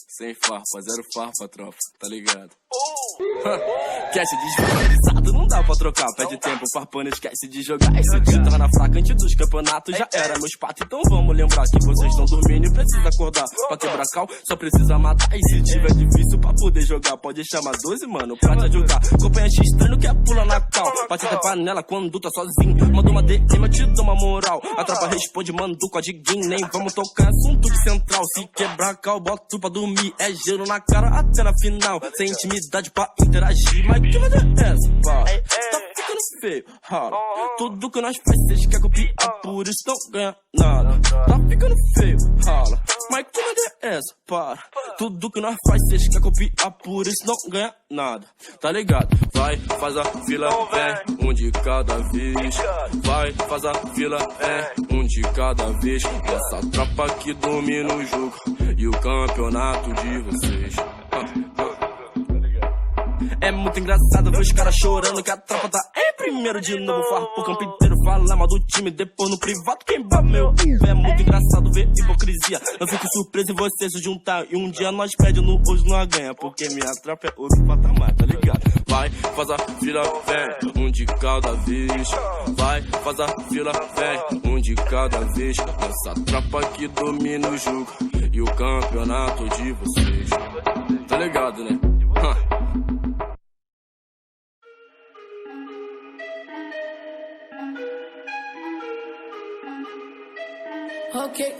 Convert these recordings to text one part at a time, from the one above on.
Sem farpa, zero farpa, tropa, tá ligado? Quer se desvalorizado, não dá pra trocar. Pede tempo, farpando, esquece de jogar. Esse dia torna fraca antes dos campeonatos. Já era meus patos, então vamos lembrar que vocês estão dormindo e precisa acordar. Pra quebrar cal, só precisa matar. E se tiver difícil pra poder jogar, pode chamar 12, mano, pra te jogar. Acompanhante estranho quer pular na cal. Bate até panela quando tá sozinho. Mandou uma DM, eu te dou uma moral. A tropa responde, manda o codiguinho. Nem vamos tocar assunto de central. Se quebrar cal, boto pra dormir. É gelo na cara até na final. Sem intimidade pra interagir. Mas que merda é essa, pá? Tá ficando feio, rala. Tudo que nós faz, cês quer copiar, por isso não ganha nada. Tá ficando feio, rala. Mas que merda é essa, para? Tudo que nós faz, cês quer copiar, por isso não ganha nada. Tá ligado? Vai, faz a fila, um de cada vez. Vai, faz a fila, um de cada vez. Essa tropa que domina o jogo e o campeonato de vocês. É muito engraçado ver os caras chorando que a tropa tá em primeiro de novo. Farpa o campo inteiro, fala mal do time, depois no privado quem bate meu. É muito engraçado ver hipocrisia. Eu fico surpreso em você se juntar e um dia nós perde, no hoje nós ganha. Porque minha tropa é outro patamar, tá ligado? Vai, faz a fila, um de cada vez. Vai, faz a fila, um de cada vez. Essa tropa que domina o jogo e o campeonato de vocês. Tá ligado, né? Ok,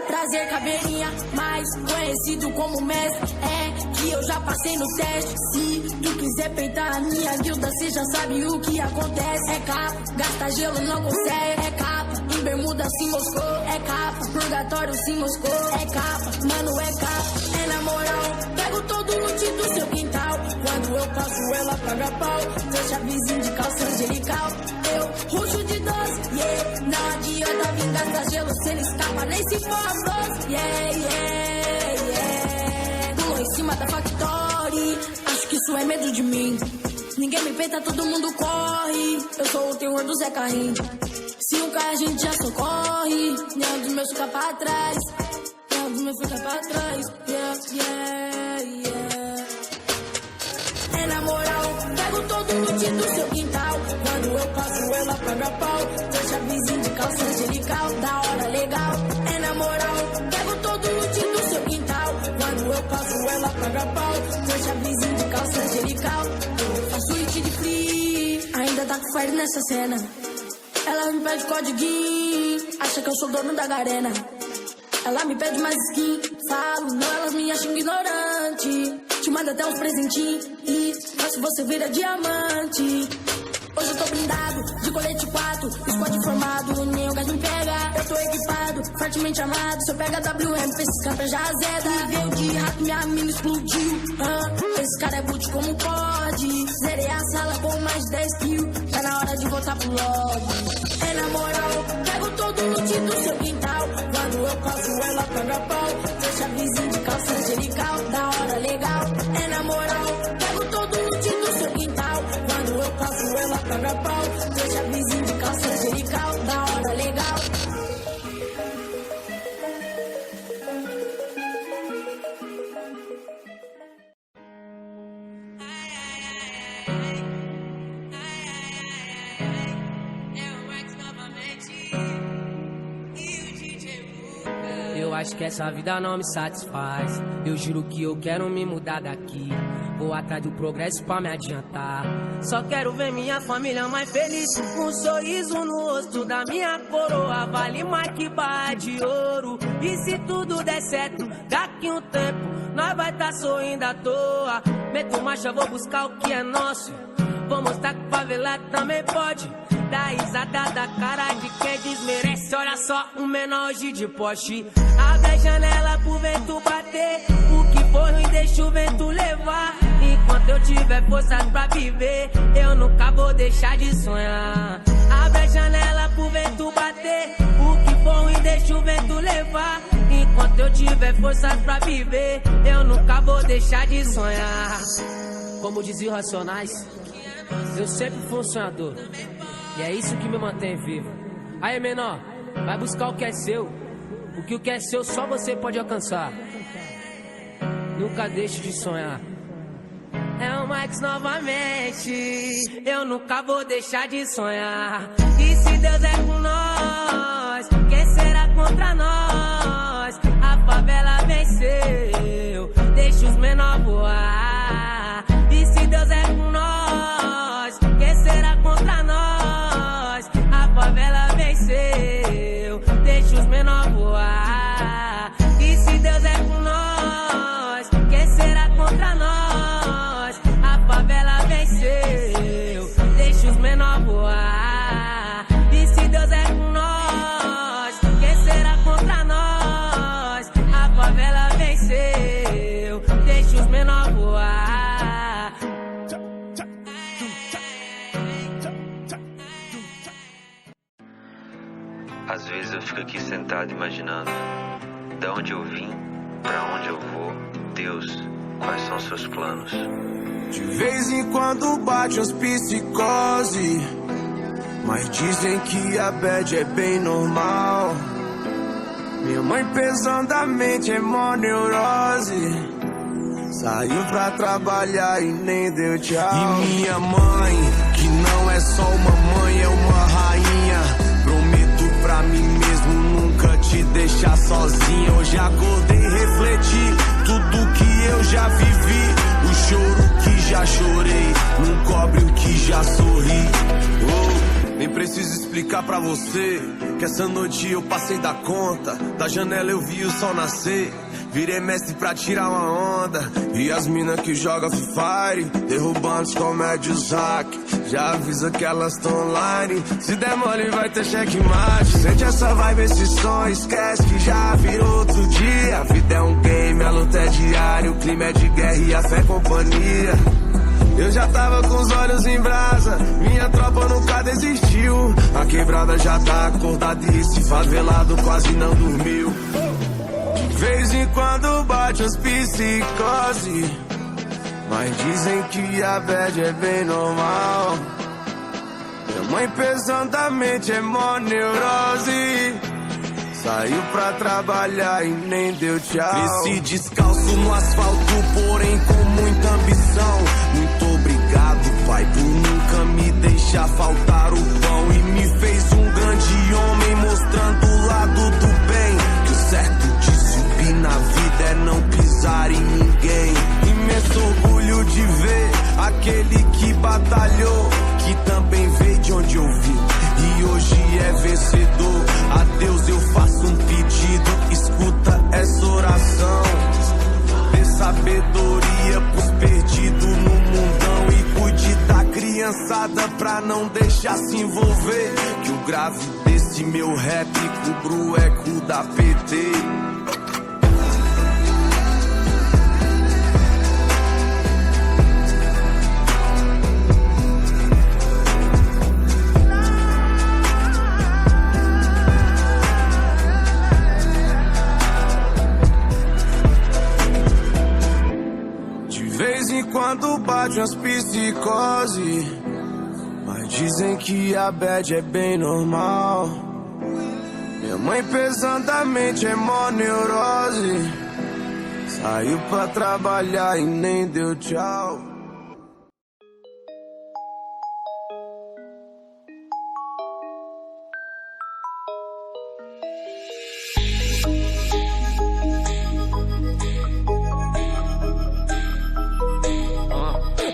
prazer caveirinha, mais conhecido como mestre. É que eu já passei no teste. Se tu quiser peitar a minha guilda, cê já sabe o que acontece. É capa, gasta gelo, não consegue. É capa, em bermuda se moscou. É capa, purgatório se moscou. É capa, mano, é capa. É na moral, pego todo o loot do seu quintal. Quando eu passo ela paga pau. Deixa vizinho de calça angelical. Eu ruxo de 12, yeah. Não adianta vir gastar gelo se ele escapa, nem se for a 12, yeah, yeah, yeah. Pulou em cima da Factory, acho que isso é medo de mim. Ninguém me peita, todo mundo corre. Eu sou o terror do Zé Carrinho. Se um cai a gente já socorre. Nenhum dos meus fica pra trás. Nenhum dos meus fica pra trás, yeah, yeah, yeah. É na moral, pego todo o loot do seu quintal. Quando eu passo ela paga pau. Deixa vizinho de calça angelical, da hora legal. É na moral, pego todo o loot do seu quintal. Quando eu passo ela paga pau. Deixa vizinho de calça angelical. Faço hit de free, ainda tá com fire nessa cena. Ela me pede codiguinho, acha que eu sou dono da garena. Ela me pede mais skin, falo, não, ela me acha ignorante. Te manda até uns presentinhos e faço você vira diamante. Hoje eu tô blindado, de colete 4, squad formado, nenhum gás me pega. Eu tô equipado, fortemente armado. Se eu pega WM, pra esses caras já azeda. E veio de rato, minha mina explodiu. Esse cara é boot como pode. Zerei a sala com mais de 10 kills. Tá na hora de voltar pro lobby. É na moral, pego todo o loot do seu quintal. Quando eu passo ela paga pau. Deixa vizinho de calça angelical, da hora legal. É na moral, pego todo o loot do seu quintal. Quando eu passo ela paga pau. Deixa vizinho de calça angelical, da hora legal. Eu acho que essa vida não me satisfaz. Eu juro que eu quero me mudar daqui. Vou atrás do progresso pra me adiantar. Só quero ver minha família mais feliz. Um sorriso no rosto da minha coroa vale mais que barra de ouro. E se tudo der certo, daqui um tempo nós vai tá sorrindo à toa. Meto marcha, vou buscar o que é nosso. Vou mostrar que favela também pode. Dá risada da cara de quem desmerece. Olha só, um menor hoje de Porsche. Abre a janela pro vento bater. O que for ruim deixa o vento levar. Enquanto eu tiver forças pra viver, eu nunca vou deixar de sonhar. Abre a janela pro vento bater. O que for ruim deixa o vento levar. Enquanto eu tiver forças pra viver, eu nunca vou deixar de sonhar. Como diziam Racionais, eu sempre fui um sonhador. E é isso que me mantém vivo. Aí, menor, vai buscar o que é seu. O que o que é seu só você pode alcançar. Nunca deixe de sonhar. É o Max novamente. Eu nunca vou deixar de sonhar. E se Deus é com nós, quem será contra nós? A favela venceu, deixa os menor voar. E se Deus é com nós, quem será contra nós? A favela venceu, deixa os menor voar. E se Deus é com nós, quem será contra nós? A favela venceu, deixa os menor voar. E se Deus é com nós, quem será contra nós? A favela venceu, deixa os menor voar. Às vezes eu fico aqui sentado imaginando da onde eu vim, pra onde eu vou. Deus, quais são seus planos? De vez em quando bate as psicose, mas dizem que a bad é bem normal. Minha mãe pesadamente é mó neurose, saiu pra trabalhar e nem deu tchau. E minha mãe, que não é só uma mãe, é uma rainha. Prometo pra mim mesmo nunca te deixar sozinha. Hoje acordei e refleti tudo que eu já vivi. O choro que já chorei não cobre o que já sorri. Nem preciso explicar pra você que essa noite eu passei da conta. Da janela eu vi o sol nascer, virei mestre pra tirar uma onda. E as minas que jogam Free Fire, derrubando os comédios hack. Já avisa que elas tão online, se der mole vai ter checkmate. Sente essa vibe, esse som, esquece que já virou outro dia. A vida é um game, a luta é diária, o clima é de guerra e a fé é companhia. Eu já tava com os olhos em brasa, minha tropa nunca desistiu. A quebrada já tá acordada e esse favelado quase não dormiu. De vez em quando bate as psicose, mas dizem que a bad é bem normal. Minha mãe pesadamente é mó neurose, saiu pra trabalhar e nem deu tchau. Desci descalço no asfalto, porém com muita ambição. Muito obrigado, pai, por nunca me deixar faltar o pão. E me fez um grande homem, mostrando o lado do bem. Que o certo de subir na vida é não pisar em ninguém. Imenso orgulho de ver aquele que batalhou, que também veio de onde eu vim e hoje é vencedor. A Deus eu faço um pedido, escuta essa oração. Dê sabedoria pros perdidos no mundão e cuide da criançada pra não deixar se envolver. Que o grave desse meu rap cubra o eco da PT. Quando bate as psicose, mas dizem que a bad é bem normal. Minha mãe pesadamente é mó neurose, saiu pra trabalhar e nem deu tchau.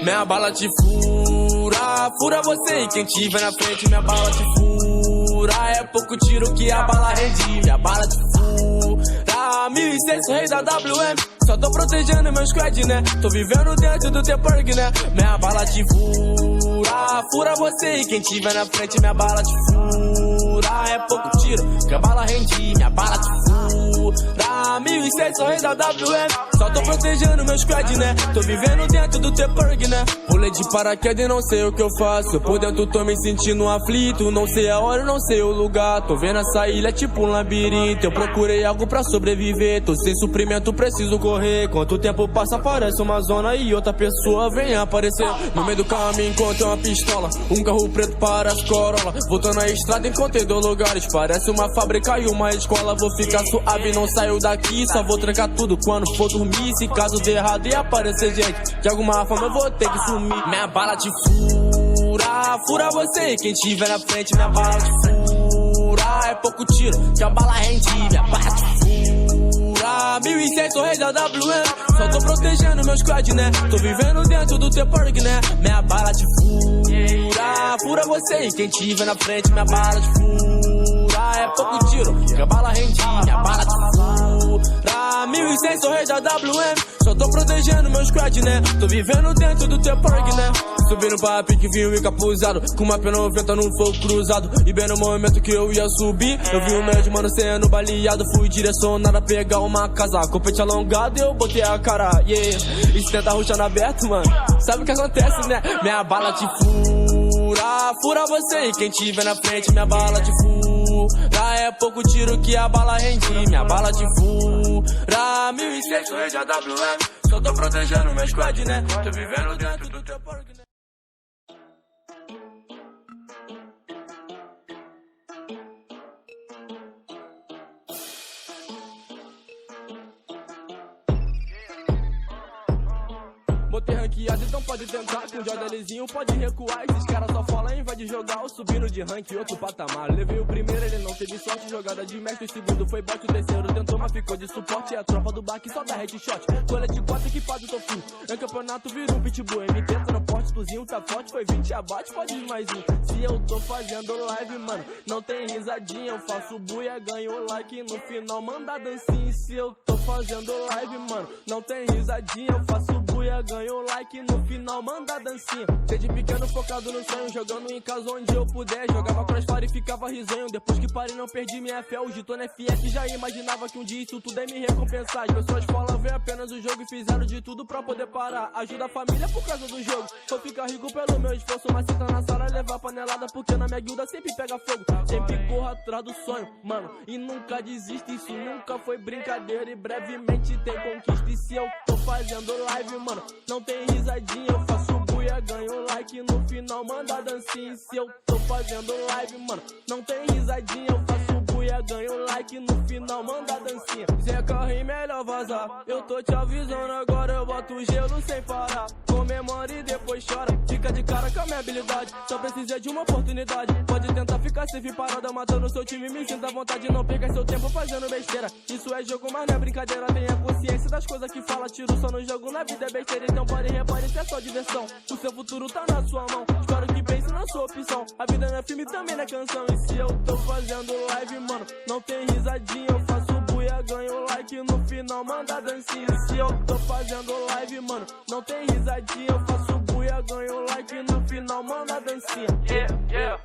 Minha bala te fura, fura você e quem tiver na frente. Minha bala te fura, é pouco tiro que a bala rende. Minha bala te fura, 1006, rei da WM. Só tô protegendo meu squad, né? Tô vivendo dentro do T-Purg, né? Minha bala te fura, fura você e quem tiver na frente. Minha bala te fura, é pouco tiro que a bala rende. Minha bala te fura. fura. 1006, sou rei da WM. Só tô protegendo meu squad, né? Tô vivendo dentro do T-Purg, né? Pulei de paraquedas e não sei o que eu faço. Por dentro tô me sentindo aflito. Não sei a hora, não sei o lugar. Tô vendo essa ilha tipo um labirinto. Eu procurei algo pra sobreviver. Tô sem suprimento, preciso correr. Quanto tempo passa, parece uma zona e outra pessoa vem aparecer. No meio do caminho encontrei uma pistola, um carro preto para as Corolla. Voltando a estrada encontrei 2 lugares, parece uma fábrica e uma escola. Vou ficar suave, não saio daqui, só vou trancar tudo quando for dormir. Se caso der errado e aparecer gente, de alguma forma eu vou ter que sumir. Minha bala te fura, fura você e quem tiver na frente. Minha bala te fura, é pouco tiro que a bala rende. Minha bala te fura, 1006, sou rei da WM. Só tô protegendo meu squad, né? Tô vivendo dentro do T-Purg, né? Minha bala te fura, fura você e quem tiver na frente. Minha bala te fura, é pouco tiro que a bala rende. Minha bala te fura, 1006, sou rei da WM. Só tô protegendo meu squad, né? Tô vivendo dentro do T-Purg, né? Subindo pra pique, vinho encapuzado, com uma P90 no fogo cruzado. E bem no momento que eu ia subir, eu vi o médio mano sendo baleado. Fui direcionado a pegar uma casa, copete alongado e eu botei a cara, yeah. E se tentar rushar no aberto, mano, sabe o que acontece, né? Minha bala te fura, fura você e quem tiver na frente. Minha bala te fura, é pouco tiro que a bala rende. Minha bala te fura, 1006, sou rei da WM. Só tô protegendo meu squad, né? Tô vivendo dentro do teu porco, né? Botei ranqueado, então pode tentar. Com o Jordalezinho pode recuar. Esses caras só falam em vai de jogar. Eu subindo de rank outro patamar. Levei o primeiro, ele não teve sorte. Jogada de mestre, o segundo foi bote. O terceiro tentou, mas ficou de suporte. E a tropa do baque só dá headshot. Colete 4 equipado, tô full. É campeonato, vira um pitbull. MT tá no porte, tuzinho tá forte. Foi 20 abate, pode ir mais um. Se eu tô fazendo live, mano, não tem risadinha. Eu faço buia, ganho like. No final manda dancinha. Se eu tô fazendo live, mano, não tem risadinha. Eu faço buia, ganho like, no final manda dancinha. Desde pequeno focado no sonho, jogando em casa onde eu puder. Jogava crossfire e ficava risonho. Depois que parei não perdi minha fé. Hoje tô na FF, já imaginava que um dia isso tudo é me recompensar. As pessoas falam ver apenas o jogo e fizeram de tudo pra poder parar. Ajuda a família por causa do jogo, vou ficar rico pelo meu esforço. Mas senta na sala, levar panelada, porque na minha guilda sempre pega fogo. Sempre corro atrás do sonho, mano, e nunca desisto. Isso nunca foi brincadeira e brevemente tem conquista. E se eu tô fazendo live, mano, não tem risadinha, eu faço buia, ganho like, no final manda dancinha. Se eu tô fazendo live, mano, não tem risadinha, eu faço buia, ganho like, no final manda dancinha. Zé Carrinho, melhor vazar, eu tô te avisando agora, eu boto gelo sem parar. Comemora e depois chora, fica de cara com a minha habilidade. Só precisa de uma oportunidade, pode tentar ficar safe parada, matando seu time, me sinta à vontade. Não perca seu tempo fazendo besteira, isso é jogo, mas não é brincadeira. Tenha consciência das coisas que fala, tiro só no jogo, na vida é besteira. Então pare e repare, isso é só diversão, o seu futuro tá na sua mão. Espero que pense na sua opção, a vida não é filme, também não é canção. E se eu tô fazendo live, mano, não tem risadinha, eu faço buia, ganho like, no final manda dancinha. Se eu tô fazendo live, mano, não tem risadinha, eu faço buia, ganho like, no final manda dancinha. Yeah, yeah.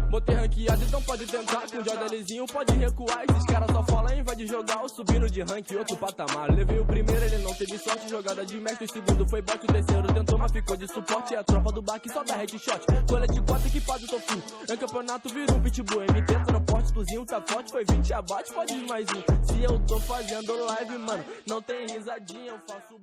Botei ranqueado, então pode tentar. Com o Jordalezinho pode recuar. Esses caras só falam em vai de jogar. Eu subindo de rank outro patamar. Levei o primeiro, ele não teve sorte. Jogada de mestre, o segundo foi bote. O terceiro tentou, mas ficou de suporte. E a tropa do baque só dá headshot. Colete 4 equipado, tô full. É campeonato, vira um pitbull. MT tá no porte, tuzinho tá forte. Foi 20 abate, pode ir mais um. Se eu tô fazendo live, mano, não tem risadinha, eu faço